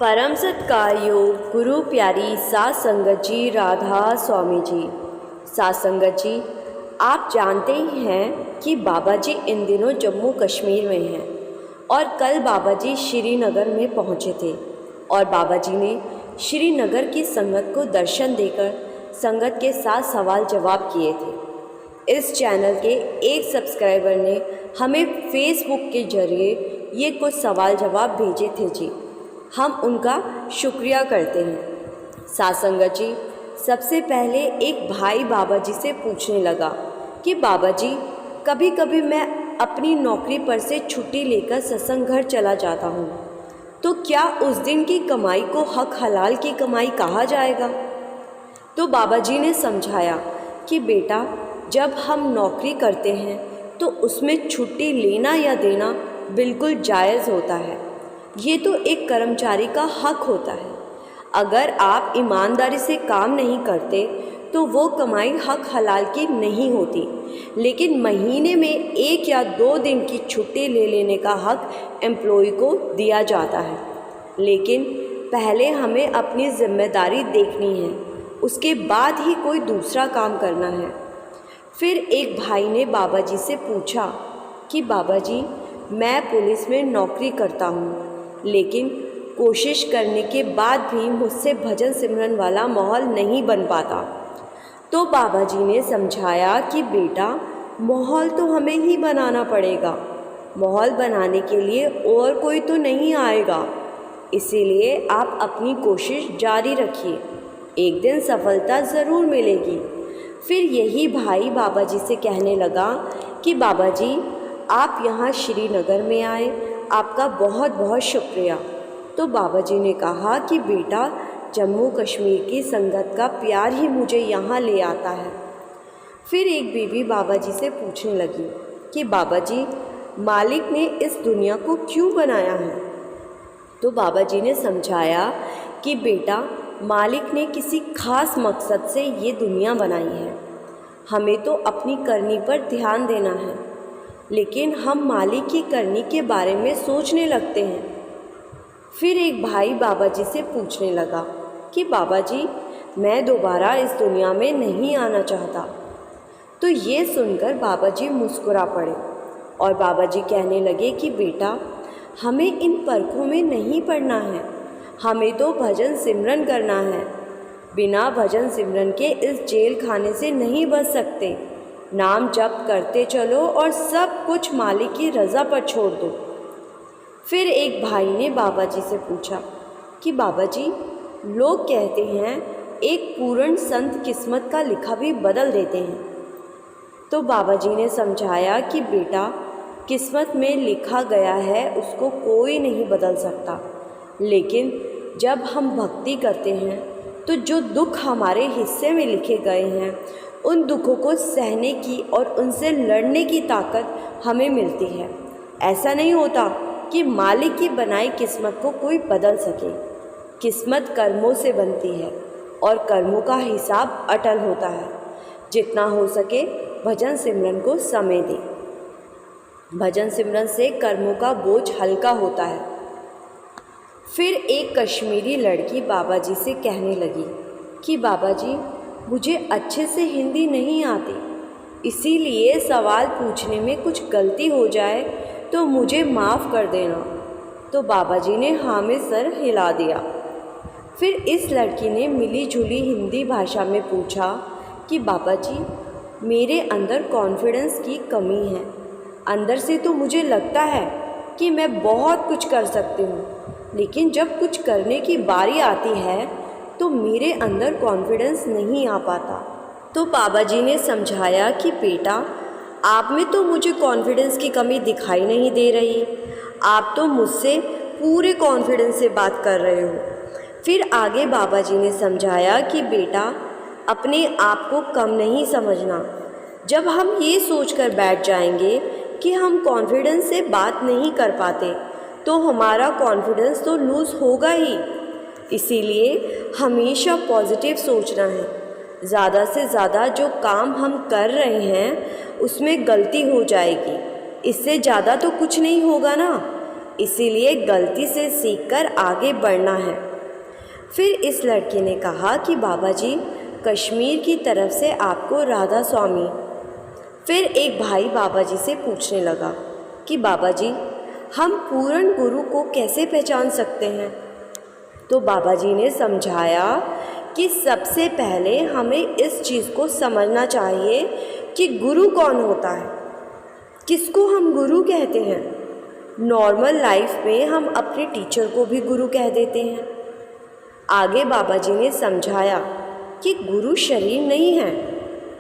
परम सत्कार योग गुरु प्यारी सात संगत जी, राधा स्वामी जी। सात संगत जी, आप जानते ही हैं कि बाबा जी इन दिनों जम्मू कश्मीर में हैं और कल बाबा जी श्रीनगर में पहुंचे थे और बाबा जी ने श्रीनगर की संगत को दर्शन देकर संगत के साथ सवाल जवाब किए थे। इस चैनल के एक सब्सक्राइबर ने हमें फेसबुक के जरिए ये कुछ सवाल जवाब भेजे थे जी, हम उनका शुक्रिया करते हैं। सात संगत जी, सबसे पहले एक भाई बाबा जी से पूछने लगा कि बाबा जी, कभी कभी मैं अपनी नौकरी पर से छुट्टी लेकर सत्संग घर चला जाता हूँ, तो क्या उस दिन की कमाई को हक हलाल की कमाई कहा जाएगा? तो बाबा जी ने समझाया कि बेटा, जब हम नौकरी करते हैं तो उसमें छुट्टी लेना या देना बिल्कुल जायज़ होता है। ये तो एक कर्मचारी का हक होता है। अगर आप ईमानदारी से काम नहीं करते तो वो कमाई हक हलाल की नहीं होती, लेकिन महीने में 1 या 2 दिन की छुट्टी ले लेने का हक एम्प्लॉय को दिया जाता है। लेकिन पहले हमें अपनी जिम्मेदारी देखनी है, उसके बाद ही कोई दूसरा काम करना है। फिर एक भाई ने बाबा जी से पूछा कि बाबा जी, मैं पुलिस में नौकरी करता हूँ, लेकिन कोशिश करने के बाद भी मुझसे भजन सिमरन वाला माहौल नहीं बन पाता। तो बाबा जी ने समझाया कि बेटा, माहौल तो हमें ही बनाना पड़ेगा। माहौल बनाने के लिए और कोई तो नहीं आएगा, इसीलिए आप अपनी कोशिश जारी रखिए, एक दिन सफलता ज़रूर मिलेगी। फिर यही भाई बाबा जी से कहने लगा कि बाबा जी, आप यहाँ श्रीनगर में आए, आपका बहुत बहुत शुक्रिया। तो बाबा जी ने कहा कि बेटा, जम्मू कश्मीर की संगत का प्यार ही मुझे यहाँ ले आता है। फिर एक बीवी बाबा जी से पूछने लगी कि बाबा जी, मालिक ने इस दुनिया को क्यों बनाया है? तो बाबा जी ने समझाया कि बेटा, मालिक ने किसी खास मकसद से ये दुनिया बनाई है। हमें तो अपनी करनी पर ध्यान देना है, लेकिन हम मालिक की करनी के बारे में सोचने लगते हैं। फिर एक भाई बाबा जी से पूछने लगा कि बाबा जी, मैं दोबारा इस दुनिया में नहीं आना चाहता। तो ये सुनकर बाबा जी मुस्कुरा पड़े और बाबा जी कहने लगे कि बेटा, हमें इन परखों में नहीं पड़ना है, हमें तो भजन सिमरन करना है। बिना भजन सिमरन के इस जेल खाने से नहीं बच सकते। नाम जप करते चलो और सब कुछ मालिक की रज़ा पर छोड़ दो। फिर एक भाई ने बाबा जी से पूछा कि बाबा जी, लोग कहते हैं एक पूर्ण संत किस्मत का लिखा भी बदल देते हैं। तो बाबा जी ने समझाया कि बेटा, किस्मत में लिखा गया है उसको कोई नहीं बदल सकता, लेकिन जब हम भक्ति करते हैं तो जो दुख हमारे हिस्से में लिखे गए हैं, उन दुखों को सहने की और उनसे लड़ने की ताकत हमें मिलती है। ऐसा नहीं होता कि मालिक की बनाई किस्मत को कोई बदल सके। किस्मत कर्मों से बनती है और कर्मों का हिसाब अटल होता है। जितना हो सके भजन सिमरन को समय दें। भजन सिमरन से कर्मों का बोझ हल्का होता है। फिर एक कश्मीरी लड़की बाबा जी से कहने लगी कि बाबा जी, मुझे अच्छे से हिंदी नहीं आती, इसीलिए सवाल पूछने में कुछ गलती हो जाए तो मुझे माफ़ कर देना। तो बाबा जी ने हाँ में सर हिला दिया। फिर इस लड़की ने मिली जुली हिंदी भाषा में पूछा कि बाबा जी, मेरे अंदर कॉन्फिडेंस की कमी है। अंदर से तो मुझे लगता है कि मैं बहुत कुछ कर सकती हूँ, लेकिन जब कुछ करने की बारी आती है तो मेरे अंदर कॉन्फिडेंस नहीं आ पाता। तो बाबा जी ने समझाया कि बेटा, आप में तो मुझे कॉन्फिडेंस की कमी दिखाई नहीं दे रही, आप तो मुझसे पूरे कॉन्फिडेंस से बात कर रहे हो। फिर आगे बाबा जी ने समझाया कि बेटा, अपने आप को कम नहीं समझना। जब हम ये सोचकर बैठ जाएंगे कि हम कॉन्फिडेंस से बात नहीं कर पाते, तो हमारा कॉन्फिडेंस तो लूज़ होगा ही। इसीलिए हमेशा पॉजिटिव सोचना है। ज़्यादा से ज़्यादा जो काम हम कर रहे हैं उसमें गलती हो जाएगी, इससे ज़्यादा तो कुछ नहीं होगा ना। इसीलिए गलती से सीखकर आगे बढ़ना है। फिर इस लड़के ने कहा कि बाबा जी, कश्मीर की तरफ से आपको राधा स्वामी। फिर एक भाई बाबा जी से पूछने लगा कि बाबा जी, हम पूर्ण गुरु को कैसे पहचान सकते हैं? तो बाबा जी ने समझाया कि सबसे पहले हमें इस चीज़ को समझना चाहिए कि गुरु कौन होता है, किसको हम गुरु कहते हैं। नॉर्मल लाइफ में हम अपने टीचर को भी गुरु कह देते हैं। आगे बाबा जी ने समझाया कि गुरु शरीर नहीं है,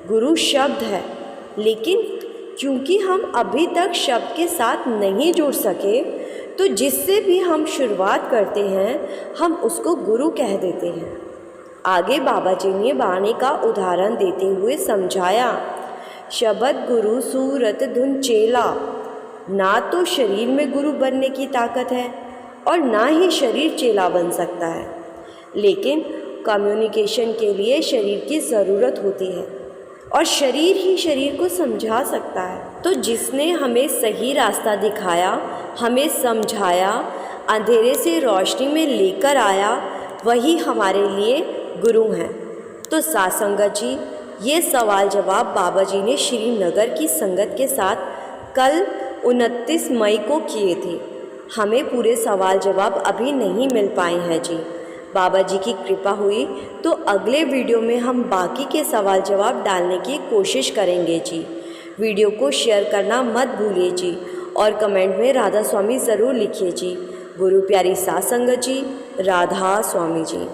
गुरु शब्द है। लेकिन क्योंकि हम अभी तक शब्द के साथ नहीं जुड़ सके, तो जिससे भी हम शुरुआत करते हैं हम उसको गुरु कह देते हैं। आगे बाबा जी ने वाणी का उदाहरण देते हुए समझाया, शब्द गुरु सूरत धुन चेला। ना तो शरीर में गुरु बनने की ताकत है और ना ही शरीर चेला बन सकता है, लेकिन कम्युनिकेशन के लिए शरीर की ज़रूरत होती है और शरीर ही शरीर को समझा सकता है। तो जिसने हमें सही रास्ता दिखाया, हमें समझाया, अंधेरे से रोशनी में लेकर आया, वही हमारे लिए गुरु हैं। तो साथ संगत जी, ये सवाल जवाब बाबा जी ने श्रीनगर की संगत के साथ कल 29 मई को किए थे। हमें पूरे सवाल जवाब अभी नहीं मिल पाए हैं जी। बाबा जी की कृपा हुई तो अगले वीडियो में हम बाकी के सवाल जवाब डालने की कोशिश करेंगे जी। वीडियो को शेयर करना मत भूलिए जी और कमेंट में राधा स्वामी ज़रूर लिखिए जी। गुरु प्यारी साथ संगत जी, राधा स्वामी जी।